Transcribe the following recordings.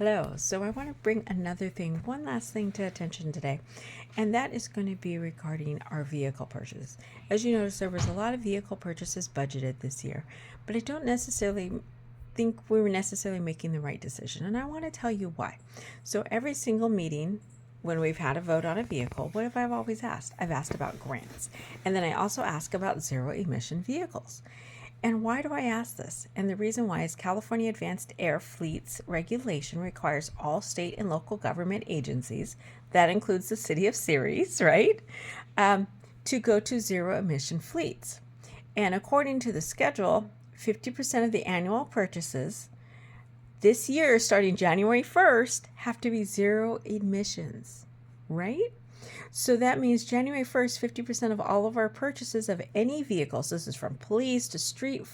Hello. So I want to bring one last thing to attention today, and that is going to be regarding our vehicle purchases. As you notice, there was a lot of vehicle purchases budgeted this year, but I don't necessarily think we were necessarily making the right decision, and I want to tell you why. So every single meeting, when we've had a vote on a vehicle, what have I always asked? I've asked about grants, and then I also ask about zero-emission vehicles. And why do I ask this? And the reason why is California Advanced Air Fleets regulation requires all state and local government agencies, that includes the city of Ceres, right, to go to zero emission fleets. And according to the schedule, 50% of the annual purchases this year, starting January 1st, have to be zero emissions, right? So that means January 1st, 50% of all of our purchases of any vehicles, this is from police to street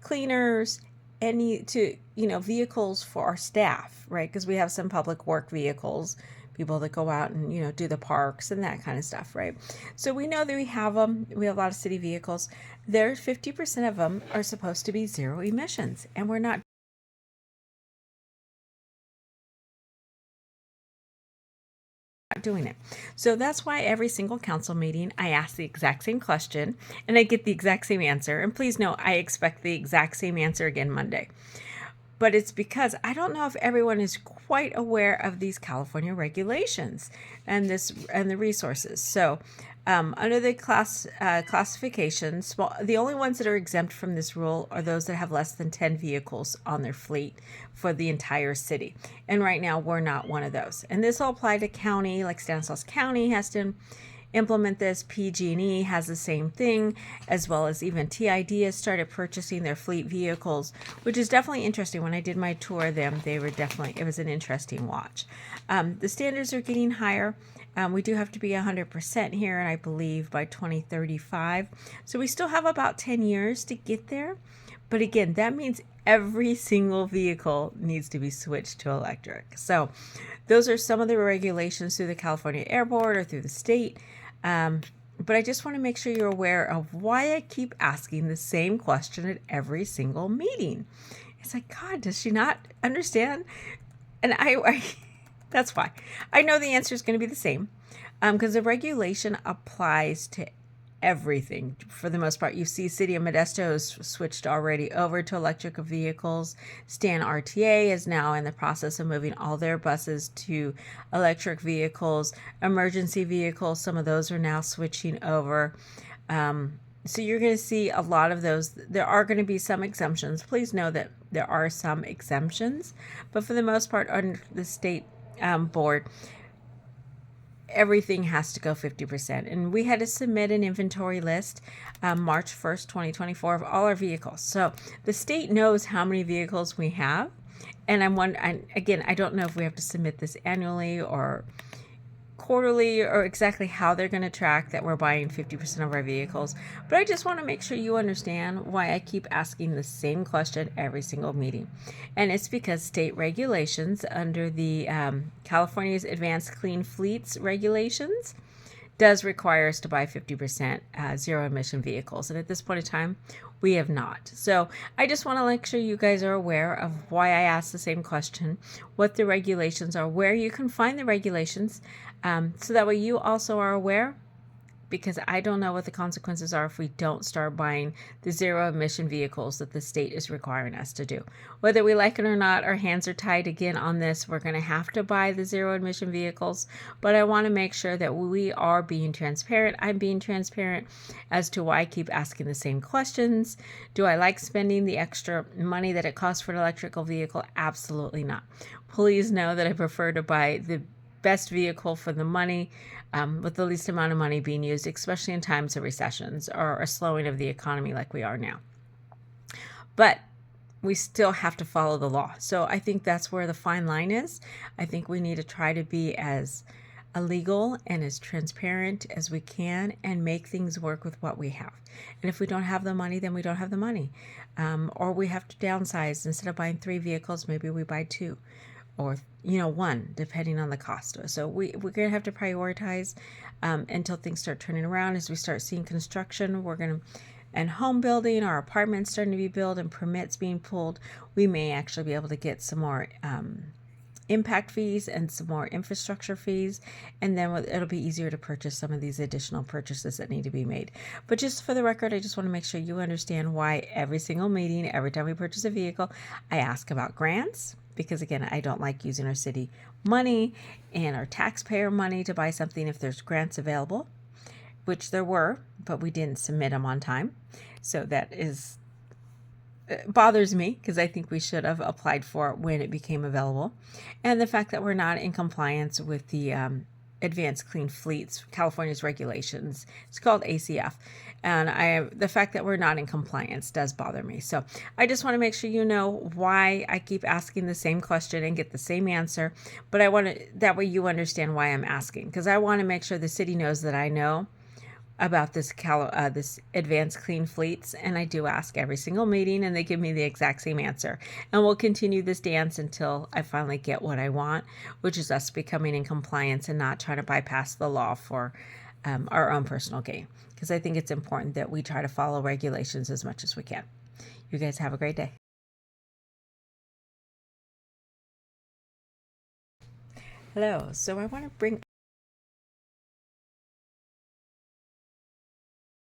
cleaners, vehicles for our staff, right? Because we have some public work vehicles, people that go out and, do the parks and that kind of stuff, right? So we know that we have them. We have a lot of city vehicles. There's 50% of them are supposed to be zero emissions, and we're not doing it. So that's why every single council meeting I ask the exact same question and I get the exact same answer. And please know, I expect the exact same answer again Monday. But it's because I don't know if everyone is quite aware of these California regulations and the resources. So under the classifications, the only ones that are exempt from this rule are those that have less than 10 vehicles on their fleet for the entire city. And right now, we're not one of those. And this will apply to county, like Stanislaus County has to implement this. PG&E has the same thing, as well as even TID has started purchasing their fleet vehicles, which is definitely interesting. When I did my tour of them, it was an interesting watch. The standards are getting higher. We do have to be 100% here, and I believe by 2035. So we still have about 10 years to get there. But again, that means every single vehicle needs to be switched to electric. So those are some of the regulations through the California Air Board or through the state. But I just want to make sure you're aware of why I keep asking the same question at every single meeting. It's like, God, does she not understand? And I that's why. I know the answer is going to be the same, because the regulation applies to everything for the most part. You see City of Modesto has switched already over to electric vehicles. Stan RTA is now in the process of moving all their buses to electric vehicles. Emergency vehicles, some of those are now switching over. So you're going to see a lot of those. There are going to be some exemptions. Please know that there are some exemptions, but for the most part, under the state board, everything has to go 50%. And we had to submit an inventory list March 1st, 2024 of all our vehicles. So the state knows how many vehicles we have. And I don't know if we have to submit this annually or quarterly or exactly how they're going to track that we're buying 50% of our vehicles. But I just want to make sure you understand why I keep asking the same question every single meeting. And it's because state regulations under the California's Advanced Clean Fleets regulations does require us to buy 50% zero emission vehicles. And at this point in time, we have not. So I just want to make sure you guys are aware of why I asked the same question, what the regulations are, where you can find the regulations, so that way you also are aware, because I don't know what the consequences are if we don't start buying the zero emission vehicles that the state is requiring us to do. Whether we like it or not, our hands are tied again on this. We're going to have to buy the zero emission vehicles, but I want to make sure that we are being transparent. I'm being transparent as to why I keep asking the same questions. Do I like spending the extra money that it costs for an electrical vehicle? Absolutely not. Please know that I prefer to buy the best vehicle for the money, with the least amount of money being used, especially in times of recessions or a slowing of the economy like we are now. But we still have to follow the law. So I think that's where the fine line is. I think we need to try to be as legal and as transparent as we can and make things work with what we have. And if we don't have the money, then we don't have the money. Or we have to downsize. Instead of buying 3 vehicles, maybe we buy 2. Or, 1, depending on the cost. So we're going to have to prioritize until things start turning around. As we start seeing construction, and home building, our apartments starting to be built and permits being pulled, we may actually be able to get some more impact fees and some more infrastructure fees, and then it'll be easier to purchase some of these additional purchases that need to be made. But just for the record, I just want to make sure you understand why every single meeting, every time we purchase a vehicle, I ask about grants, because again, I don't like using our city money and our taxpayer money to buy something if there's grants available, which there were, but we didn't submit them on time. So that bothers me, because I think we should have applied for it when it became available. And the fact that we're not in compliance with the Advanced Clean Fleets, California's regulations. It's called ACF. And the fact that we're not in compliance does bother me. So I just want to make sure you know why I keep asking the same question and get the same answer. But I want to, that way you understand why I'm asking, because I want to make sure the city knows that I know about this Advanced Clean Fleets, and I do ask every single meeting, and they give me the exact same answer. And we'll continue this dance until I finally get what I want, which is us becoming in compliance and not trying to bypass the law for our own personal gain. Because I think it's important that we try to follow regulations as much as we can. You guys have a great day. Hello. So I want to bring